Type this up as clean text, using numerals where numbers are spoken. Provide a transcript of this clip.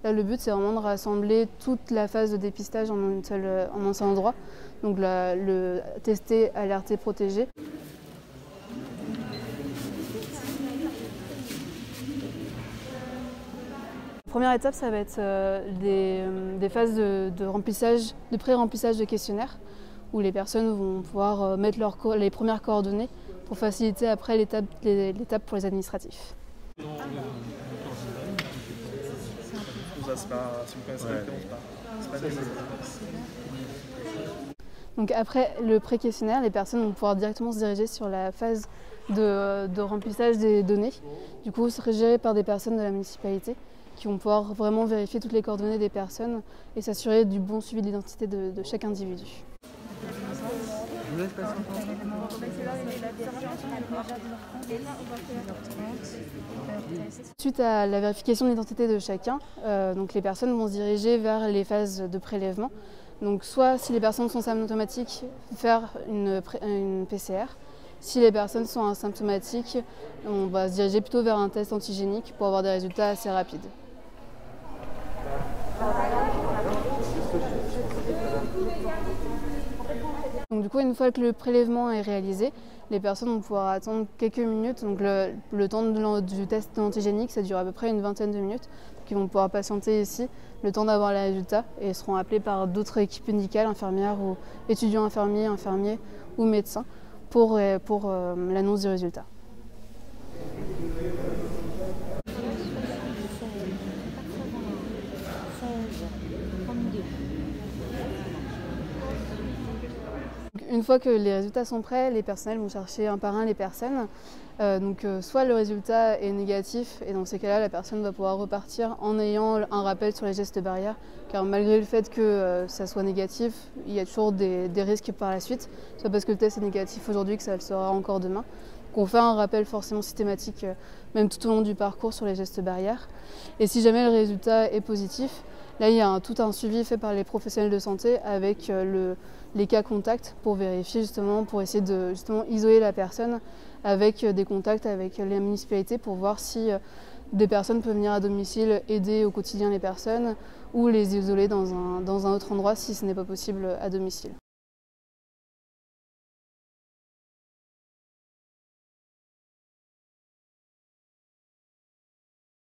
Là, le but, c'est vraiment de rassembler toute la phase de dépistage en un seul endroit. Donc le tester, alerter, protéger. La première étape, ça va être des phases de remplissage, de pré-remplissage de questionnaires, où les personnes vont pouvoir mettre les premières coordonnées pour faciliter après l'étape pour les administratifs. Donc après le pré-questionnaire, les personnes vont pouvoir directement se diriger sur la phase de remplissage des données. Du coup, ce serait géré par des personnes de la municipalité qui vont pouvoir vraiment vérifier toutes les coordonnées des personnes et s'assurer du bon suivi de l'identité de chaque individu. Suite à la vérification de l'identité de chacun, donc les personnes vont se diriger vers les phases de prélèvement. Donc soit si les personnes sont asymptomatiques, faire une PCR. Si les personnes sont asymptomatiques, on va se diriger plutôt vers un test antigénique pour avoir des résultats assez rapides. Donc, du coup, une fois que le prélèvement est réalisé, les personnes vont pouvoir attendre quelques minutes. Donc, le temps du test antigénique, ça dure à peu près une vingtaine de minutes. Donc, ils vont pouvoir patienter ici le temps d'avoir les résultats et seront appelés par d'autres équipes médicales, infirmières ou étudiants infirmiers ou médecins pour l'annonce du résultat. Une fois que les résultats sont prêts, les personnels vont chercher un par un les personnes. Soit le résultat est négatif et dans ces cas-là, la personne va pouvoir repartir en ayant un rappel sur les gestes barrières. Car malgré le fait que ça soit négatif, il y a toujours des risques par la suite. Soit parce que le test est négatif aujourd'hui que ça le sera encore demain. Donc on fait un rappel forcément systématique, même tout au long du parcours sur les gestes barrières. Et si jamais le résultat est positif, là il y a tout un suivi fait par les professionnels de santé avec les cas contacts pour vérifier pour essayer de isoler la personne avec des contacts avec les municipalités pour voir si des personnes peuvent venir à domicile aider au quotidien les personnes ou les isoler dans un autre endroit si ce n'est pas possible à domicile.